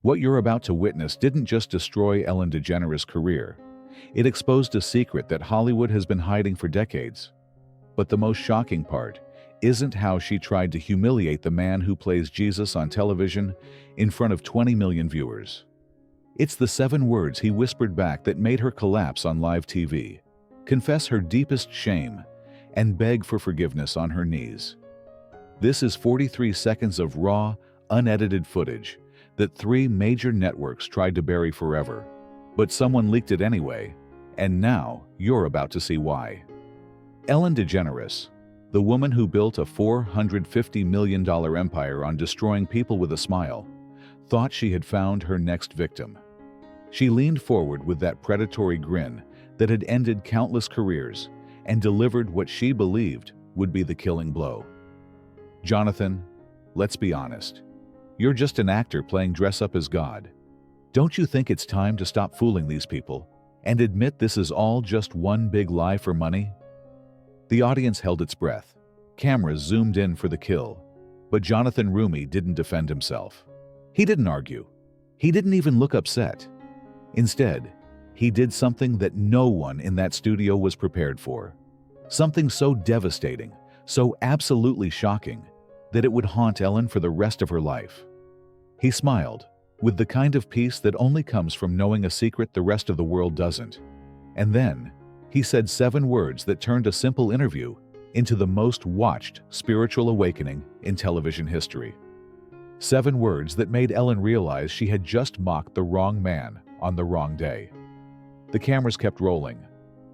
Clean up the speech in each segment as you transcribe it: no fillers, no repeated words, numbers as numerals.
What you're about to witness didn't just destroy Ellen DeGeneres' career. It exposed a secret that Hollywood has been hiding for decades. But the most shocking part isn't how she tried to humiliate the man who plays Jesus on television in front of 20 million viewers. It's the 7 words he whispered back that made her collapse on live TV, confess her deepest shame, and beg for forgiveness on her knees. This is 43 seconds of raw, unedited footage that 3 major networks tried to bury forever, but someone leaked it anyway, and now you're about to see why. Ellen DeGeneres, the woman who built a $450 million empire on destroying people with a smile, thought she had found her next victim. She leaned forward with that predatory grin that had ended countless careers and delivered what she believed would be the killing blow. Jonathan, let's be honest. You're just an actor playing dress up as God. Don't you think it's time to stop fooling these people and admit this is all just one big lie for money? The audience held its breath. Cameras zoomed in for the kill, but Jonathan Roumie didn't defend himself. He didn't argue. He didn't even look upset. Instead, he did something that no one in that studio was prepared for. Something so devastating, so absolutely shocking, that it would haunt Ellen for the rest of her life. He smiled, with the kind of peace that only comes from knowing a secret the rest of the world doesn't. And then, he said 7 words that turned a simple interview into the most watched spiritual awakening in television history. 7 words that made Ellen realize she had just mocked the wrong man on the wrong day. The cameras kept rolling,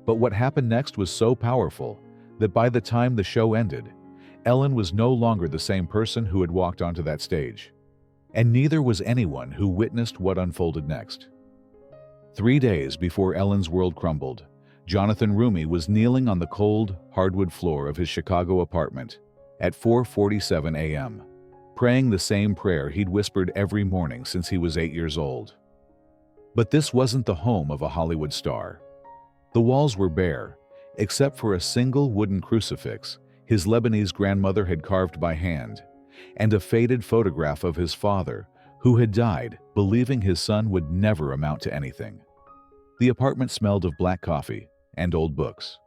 but what happened next was so powerful that by the time the show ended, Ellen was no longer the same person who had walked onto that stage. And neither was anyone who witnessed what unfolded next. 3 days before Ellen's world crumbled, Jonathan Roumie was kneeling on the cold, hardwood floor of his Chicago apartment at 4:47 a.m., praying the same prayer he'd whispered every morning since he was 8 years old. But this wasn't the home of a Hollywood star. The walls were bare, except for a single wooden crucifix his Lebanese grandmother had carved by hand, and a faded photograph of his father, who had died believing his son would never amount to anything. The apartment smelled of black coffee and old books,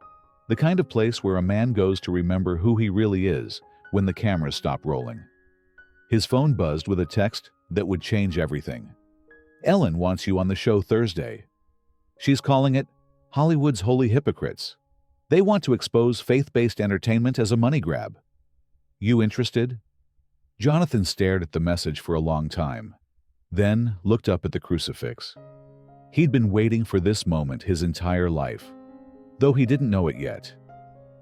the kind of place where a man goes to remember who he really is when the cameras stop rolling. His phone buzzed with a text that would change everything. "Ellen wants you on the show Thursday. She's calling it Hollywood's Holy Hypocrites. They want to expose faith-based entertainment as a money grab. You interested?" Jonathan stared at the message for a long time, then looked up at the crucifix. He'd been waiting for this moment his entire life, though he didn't know it yet.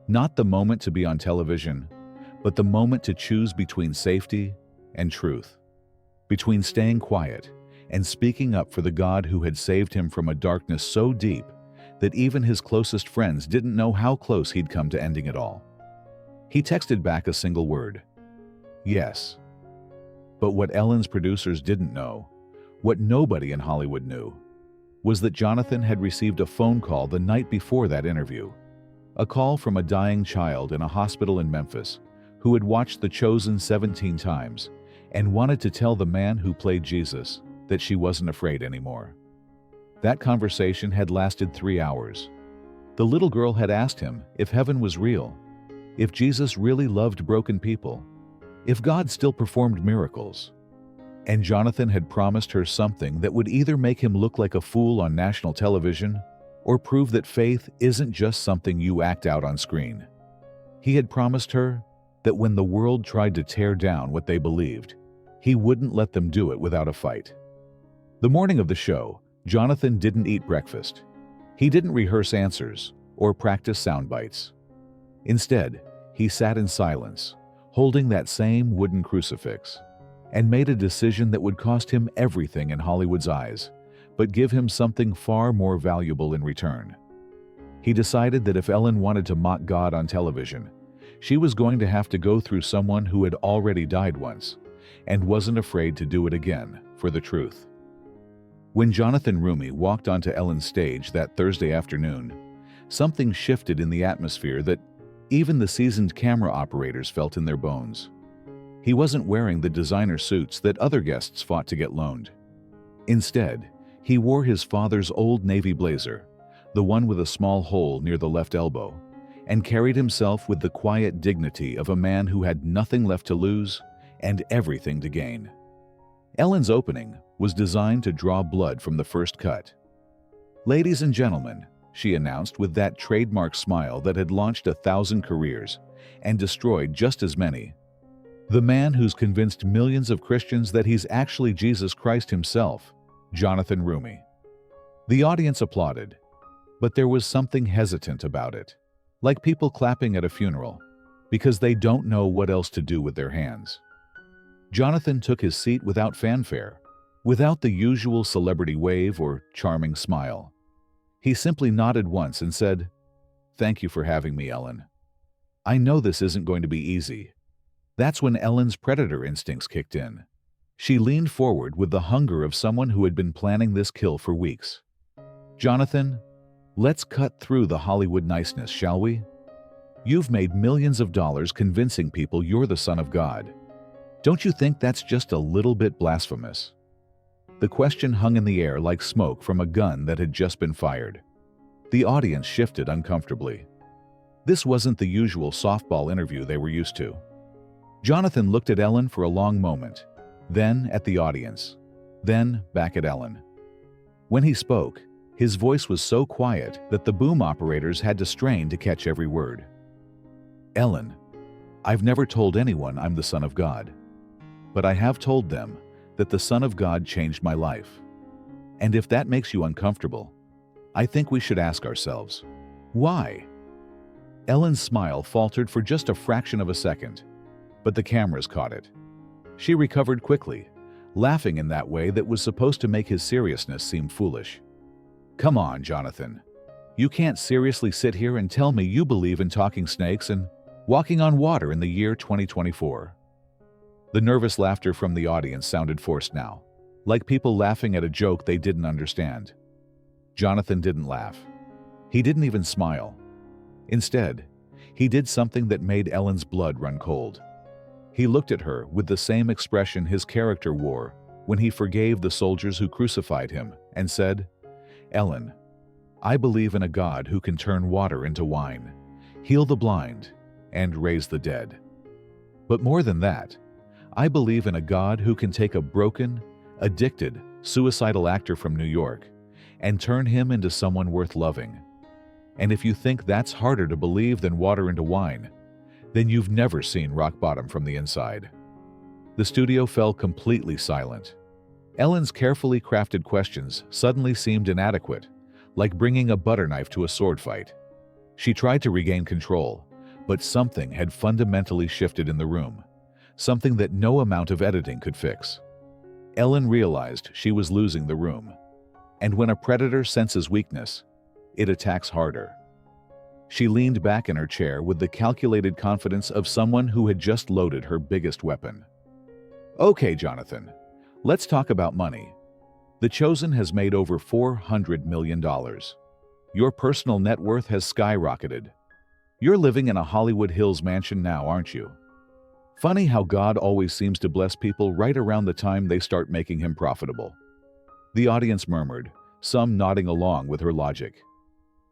Not the moment to be on television, but the moment to choose between safety and truth, between staying quiet and speaking up for the God who had saved him from a darkness so deep that even his closest friends didn't know how close he'd come to ending it all. He texted back a single word: "Yes." But what Ellen's producers didn't know, what nobody in Hollywood knew, was that Jonathan had received a phone call the night before that interview. A call from a dying child in a hospital in Memphis who had watched The Chosen 17 times and wanted to tell the man who played Jesus that she wasn't afraid anymore. That conversation had lasted 3 hours. The little girl had asked him if heaven was real, if Jesus really loved broken people, if God still performed miracles. And Jonathan had promised her something that would either make him look like a fool on national television or prove that faith isn't just something you act out on screen. He had promised her that when the world tried to tear down what they believed, he wouldn't let them do it without a fight. The morning of the show, Jonathan didn't eat breakfast. He didn't rehearse answers or practice sound bites. Instead, he sat in silence, holding that same wooden crucifix, and made a decision that would cost him everything in Hollywood's eyes, but give him something far more valuable in return. He decided that if Ellen wanted to mock God on television, she was going to have to go through someone who had already died once, and wasn't afraid to do it again for the truth. When Jonathan Roumie walked onto Ellen's stage that Thursday afternoon, something shifted in the atmosphere that even the seasoned camera operators felt in their bones. He wasn't wearing the designer suits that other guests fought to get loaned. Instead, he wore his father's old navy blazer, the one with a small hole near the left elbow, and carried himself with the quiet dignity of a man who had nothing left to lose and everything to gain. Ellen's opening was designed to draw blood from the first cut. "Ladies and gentlemen," she announced with that trademark smile that had launched 1,000 careers and destroyed just as many. "The man who's convinced millions of Christians that he's actually Jesus Christ himself, Jonathan Roumie." The audience applauded, but there was something hesitant about it, like people clapping at a funeral, because they don't know what else to do with their hands. Jonathan took his seat without fanfare, without the usual celebrity wave or charming smile. He simply nodded once and said, "Thank you for having me, Ellen. I know this isn't going to be easy." That's when Ellen's predator instincts kicked in. She leaned forward with the hunger of someone who had been planning this kill for weeks. "Jonathan, let's cut through the Hollywood niceness, shall we? You've made millions of dollars convincing people you're the Son of God. Don't you think that's just a little bit blasphemous?" The question hung in the air like smoke from a gun that had just been fired. The audience shifted uncomfortably. This wasn't the usual softball interview they were used to. Jonathan looked at Ellen for a long moment, then at the audience, then back at Ellen. When he spoke, his voice was so quiet that the boom operators had to strain to catch every word. "Ellen, I've never told anyone I'm the Son of God, but I have told them that the Son of God changed my life. And if that makes you uncomfortable, I think we should ask ourselves, why?" Ellen's smile faltered for just a fraction of a second, but the cameras caught it. She recovered quickly, laughing in that way that was supposed to make his seriousness seem foolish. "Come on, Jonathan. You can't seriously sit here and tell me you believe in talking snakes and walking on water in the year 2024. The nervous laughter from the audience sounded forced now, like people laughing at a joke they didn't understand. Jonathan didn't laugh. He didn't even smile. Instead, he did something that made Ellen's blood run cold. He looked at her with the same expression his character wore when he forgave the soldiers who crucified him and said, "Ellen, I believe in a God who can turn water into wine, heal the blind, and raise the dead. But more than that, I believe in a God who can take a broken, addicted, suicidal actor from New York and turn him into someone worth loving. And if you think that's harder to believe than water into wine, then you've never seen rock bottom from the inside." The studio fell completely silent. Ellen's carefully crafted questions suddenly seemed inadequate, like bringing a butter knife to a sword fight. She tried to regain control, but something had fundamentally shifted in the room, something that no amount of editing could fix. Ellen realized she was losing the room, and when a predator senses weakness, it attacks harder. She leaned back in her chair with the calculated confidence of someone who had just loaded her biggest weapon. "Okay, Jonathan, let's talk about money. The Chosen has made over $400 million. Your personal net worth has skyrocketed. You're living in a Hollywood Hills mansion now, aren't you? Funny how God always seems to bless people right around the time they start making him profitable." The audience murmured, some nodding along with her logic.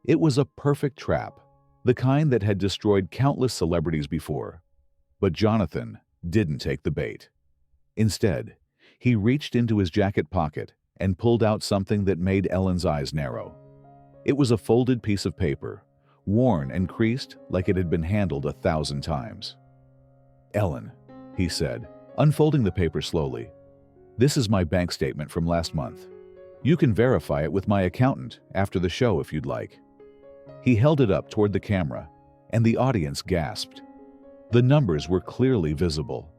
It was a perfect trap, the kind that had destroyed countless celebrities before. But Jonathan didn't take the bait. Instead, he reached into his jacket pocket and pulled out something that made Ellen's eyes narrow. It was a folded piece of paper, worn and creased like it had been handled 1,000 times. "Ellen," he said, unfolding the paper slowly, "this is my bank statement from last month. You can verify it with my accountant after the show if you'd like." He held it up toward the camera, and the audience gasped. The numbers were clearly visible.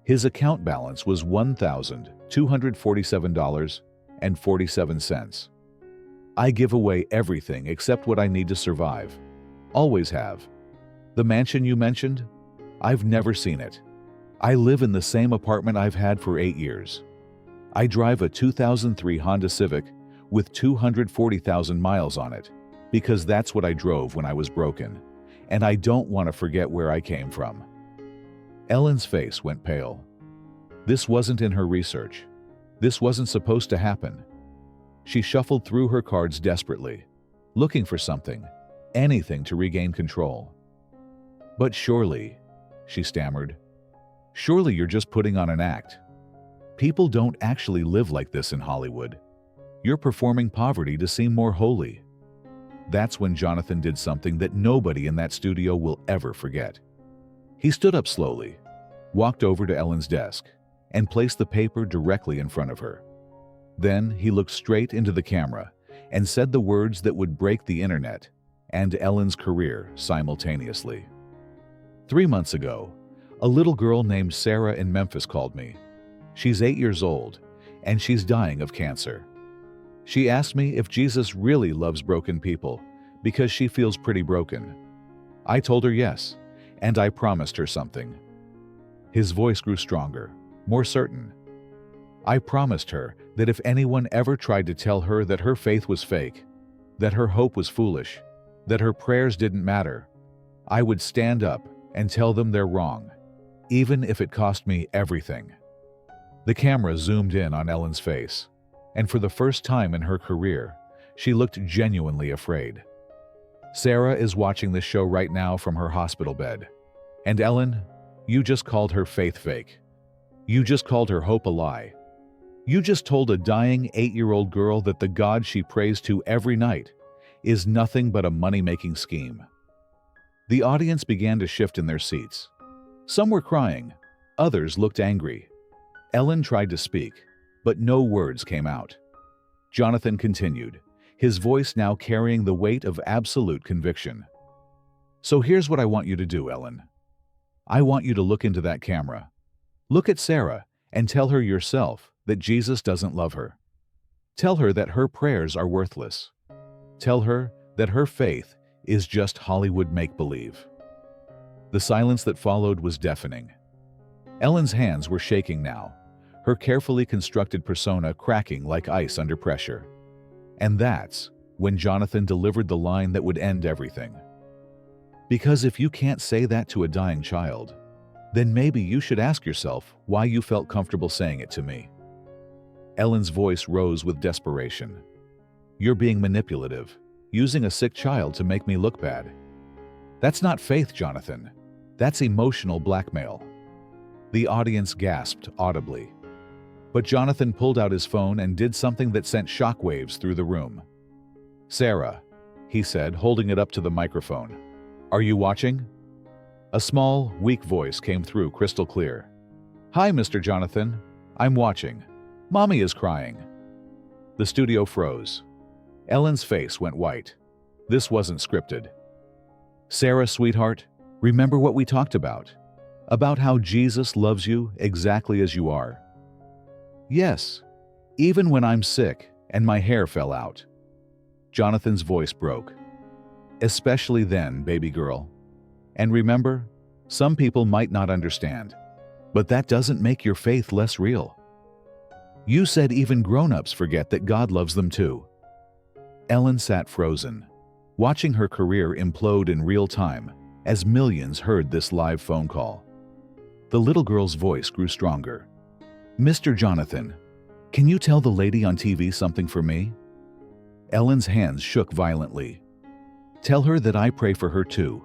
His account balance was $1,247.47. "I give away everything except what I need to survive. Always have. The mansion you mentioned? I've never seen it. I live in the same apartment I've had for 8 years. I drive a 2003 Honda Civic with 240,000 miles on it, because that's what I drove when I was broken, and I don't want to forget where I came from." Ellen's face went pale. This wasn't in her research. This wasn't supposed to happen. She shuffled through her cards desperately, looking for something, anything to regain control. "But surely," she stammered, "surely you're just putting on an act. People don't actually live like this in Hollywood. You're performing poverty to seem more holy." That's when Jonathan did something that nobody in that studio will ever forget. He stood up slowly, walked over to Ellen's desk, and placed the paper directly in front of her. Then he looked straight into the camera and said the words that would break the internet and Ellen's career simultaneously. 3 months ago, a little girl named Sarah in Memphis called me. She's 8 years old, and she's dying of cancer. She asked me if Jesus really loves broken people because she feels pretty broken. I told her yes, and I promised her something. His voice grew stronger, more certain. I promised her that if anyone ever tried to tell her that her faith was fake, that her hope was foolish, that her prayers didn't matter, I would stand up and tell them they're wrong, even if it cost me everything. The camera zoomed in on Ellen's face, and for the first time in her career, she looked genuinely afraid. Sarah is watching this show right now from her hospital bed. And Ellen, you just called her faith fake. You just called her hope a lie. You just told a dying 8-year-old girl that the God she prays to every night is nothing but a money-making scheme. The audience began to shift in their seats. Some were crying, others looked angry. Ellen tried to speak, but no words came out. Jonathan continued, his voice now carrying the weight of absolute conviction. "So here's what I want you to do, Ellen. I want you to look into that camera. Look at Sarah and tell her yourself that Jesus doesn't love her. Tell her that her prayers are worthless. Tell her that her faith is just Hollywood make-believe." The silence that followed was deafening. Ellen's hands were shaking now, her carefully constructed persona cracking like ice under pressure. And that's when Jonathan delivered the line that would end everything. "Because if you can't say that to a dying child, then maybe you should ask yourself why you felt comfortable saying it to me." Ellen's voice rose with desperation. "You're being manipulative, using a sick child to make me look bad. That's not faith, Jonathan. That's emotional blackmail." The audience gasped audibly. But Jonathan pulled out his phone and did something that sent shockwaves through the room. "Sarah," he said, holding it up to the microphone, "are you watching?" A small, weak voice came through crystal clear. "Hi, Mr. Jonathan. I'm watching. Mommy is crying." The studio froze. Ellen's face went white. This wasn't scripted. "Sarah, sweetheart, remember what we talked about? About how Jesus loves you exactly as you are?" "Yes, even when I'm sick and my hair fell out." Jonathan's voice broke. "Especially then, baby girl. And remember, some people might not understand, but that doesn't make your faith less real. You said even grown-ups forget that God loves them too." Ellen sat frozen, watching her career implode in real time as millions heard this live phone call. The little girl's voice grew stronger. "Mr. Jonathan, can you tell the lady on TV something for me?" Ellen's hands shook violently. "Tell her that I pray for her too,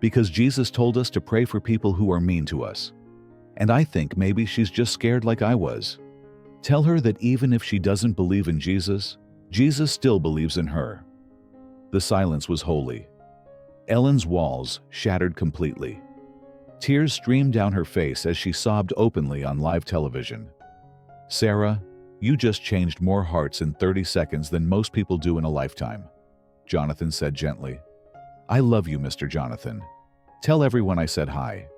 because Jesus told us to pray for people who are mean to us. And I think maybe she's just scared like I was. Tell her that even if she doesn't believe in Jesus, Jesus still believes in her." The silence was holy. Ellen's walls shattered completely. Tears streamed down her face as she sobbed openly on live television. "Sarah, you just changed more hearts in 30 seconds than most people do in a lifetime," Jonathan said gently. "I love you, Mr. Jonathan. Tell everyone I said hi."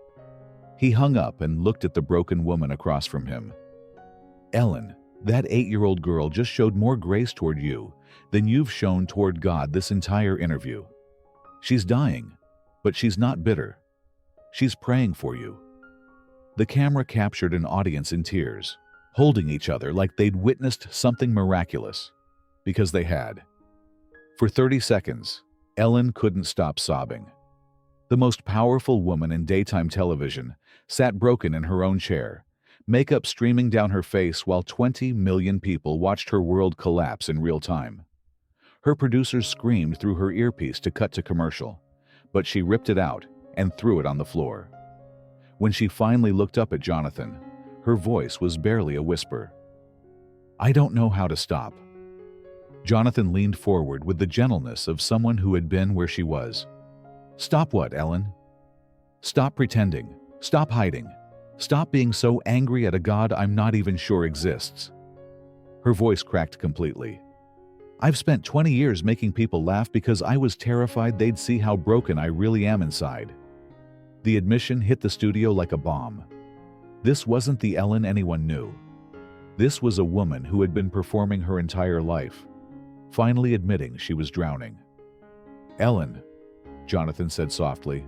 He hung up and looked at the broken woman across from him. "Ellen, that 8-year-old girl just showed more grace toward you than you've shown toward God this entire interview. She's dying, but she's not bitter. She's praying for you." The camera captured an audience in tears, holding each other like they'd witnessed something miraculous, because they had. For 30 seconds, Ellen couldn't stop sobbing. The most powerful woman in daytime television sat broken in her own chair, makeup streaming down her face while 20 million people watched her world collapse in real time. Her producers screamed through her earpiece to cut to commercial, but she ripped it out and threw it on the floor. When she finally looked up at Jonathan, her voice was barely a whisper. "I don't know how to stop." Jonathan leaned forward with the gentleness of someone who had been where she was. "Stop what, Ellen? Stop pretending. Stop hiding. Stop being so angry at a God I'm not even sure exists." Her voice cracked completely. "I've spent 20 years making people laugh because I was terrified they'd see how broken I really am inside." The admission hit the studio like a bomb. This wasn't the Ellen anyone knew. This was a woman who had been performing her entire life, finally admitting she was drowning. "Ellen," Jonathan said softly,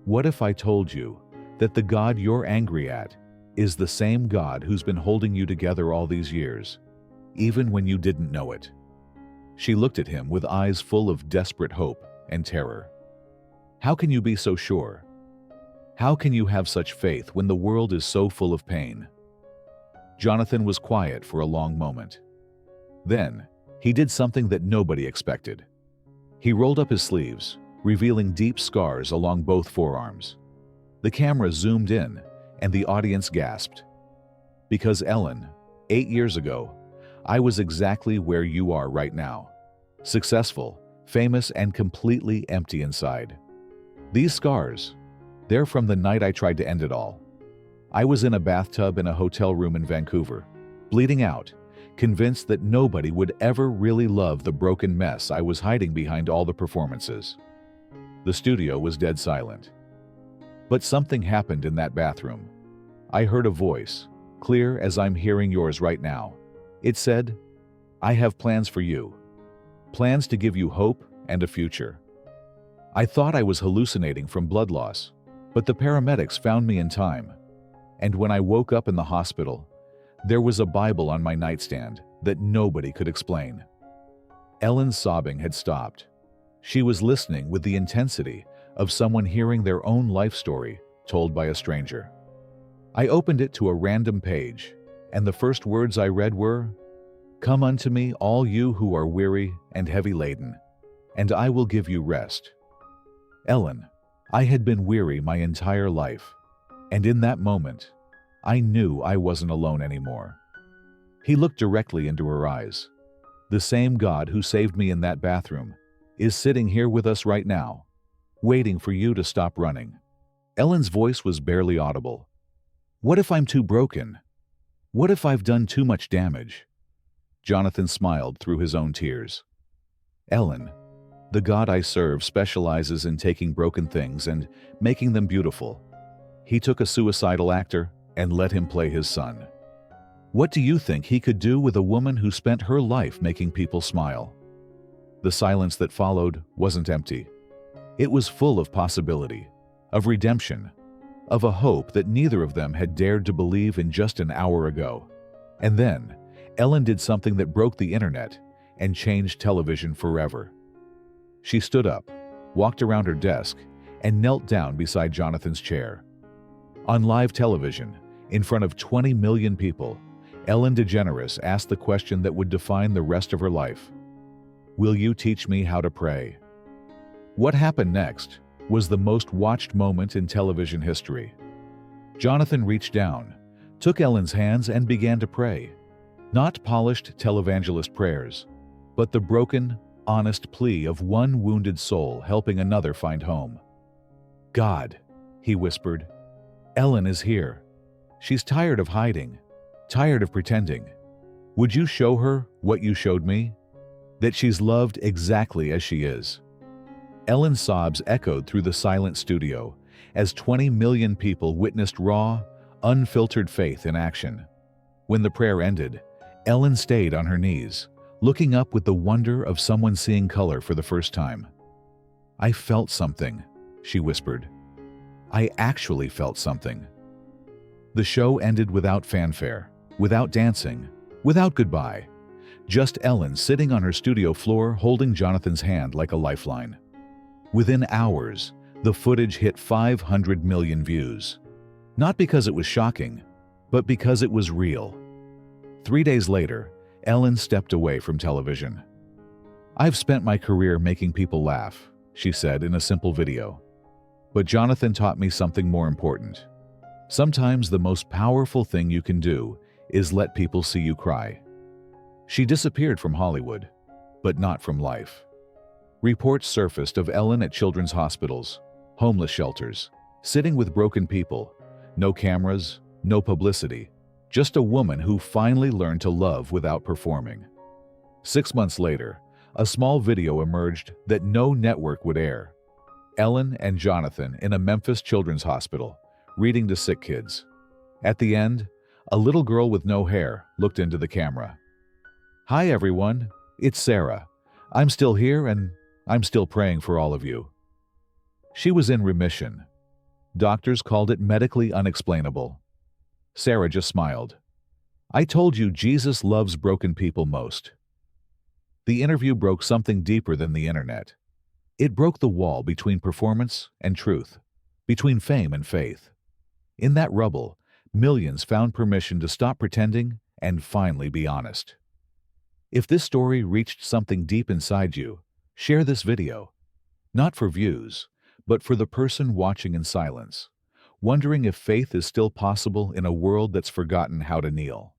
"what if I told you that the God you're angry at is the same God who's been holding you together all these years, even when you didn't know it?" She looked at him with eyes full of desperate hope and terror. "How can you be so sure? How can you have such faith when the world is so full of pain?" Jonathan was quiet for a long moment. Then, he did something that nobody expected. He rolled up his sleeves, revealing deep scars along both forearms. The camera zoomed in, and the audience gasped. "Because Ellen, 8 years ago, I was exactly where you are right now. Successful, famous, and completely empty inside. These scars, they're from the night I tried to end it all. I was in a bathtub in a hotel room in Vancouver, bleeding out, convinced that nobody would ever really love the broken mess I was hiding behind all the performances." The studio was dead silent. But something happened in that bathroom. I heard a voice, clear as I'm hearing yours right now. It said, "I have plans for you. Plans to give you hope and a future." I thought I was hallucinating from blood loss, but the paramedics found me in time. And when I woke up in the hospital, there was a Bible on my nightstand that nobody could explain. Ellen's sobbing had stopped. She was listening with the intensity of someone hearing their own life story told by a stranger. I opened it to a random page, and the first words I read were, "Come unto me, all you who are weary and heavy laden, and I will give you rest." Ellen, I had been weary my entire life, and in that moment, I knew I wasn't alone anymore. He looked directly into her eyes. "The same God who saved me in that bathroom is sitting here with us right now, waiting for you to stop running." Ellen's voice was barely audible. "What if I'm too broken? What if I've done too much damage?" Jonathan smiled through his own tears. "Ellen, the God I serve specializes in taking broken things and making them beautiful. He took a suicidal actor and let him play his son. What do you think he could do with a woman who spent her life making people smile?" The silence that followed wasn't empty. It was full of possibility, of redemption, of a hope that neither of them had dared to believe in just an hour ago. And then, Ellen did something that broke the internet and changed television forever. She stood up, walked around her desk, and knelt down beside Jonathan's chair. On live television, in front of 20 million people, Ellen DeGeneres asked the question that would define the rest of her life. "Will you teach me how to pray?" What happened next was the most watched moment in television history. Jonathan reached down, took Ellen's hands, and began to pray. Not polished televangelist prayers, but the broken, honest plea of one wounded soul helping another find home. "God," he whispered, "Ellen is here. She's tired of hiding, tired of pretending. Would you show her what you showed me? That she's loved exactly as she is." Ellen's sobs echoed through the silent studio as 20 million people witnessed raw, unfiltered faith in action. When the prayer ended, Ellen stayed on her knees, looking up with the wonder of someone seeing color for the first time. "I felt something," she whispered. "I actually felt something." The show ended without fanfare, without dancing, without goodbye. Just Ellen sitting on her studio floor holding Jonathan's hand like a lifeline. Within hours, the footage hit 500 million views. Not because it was shocking, but because it was real. 3 days later, Ellen stepped away from television. "I've spent my career making people laugh," she said in a simple video. "But Jonathan taught me something more important. Sometimes the most powerful thing you can do is let people see you cry." She disappeared from Hollywood, but not from life. Reports surfaced of Ellen at children's hospitals, homeless shelters, sitting with broken people. No cameras, no publicity, just a woman who finally learned to love without performing. 6 months later, a small video emerged that no network would air. Ellen and Jonathan in a Memphis children's hospital, reading to sick kids. At the end, a little girl with no hair looked into the camera. "Hi everyone, it's Sarah. I'm still here and I'm still praying for all of you." She was in remission. Doctors called it medically unexplainable. Sarah just smiled. "I told you Jesus loves broken people most." The interview broke something deeper than the internet. It broke the wall between performance and truth, between fame and faith. In that rubble, millions found permission to stop pretending and finally be honest. If this story reached something deep inside you, share this video. Not for views, but for the person watching in silence, wondering if faith is still possible in a world that's forgotten how to kneel.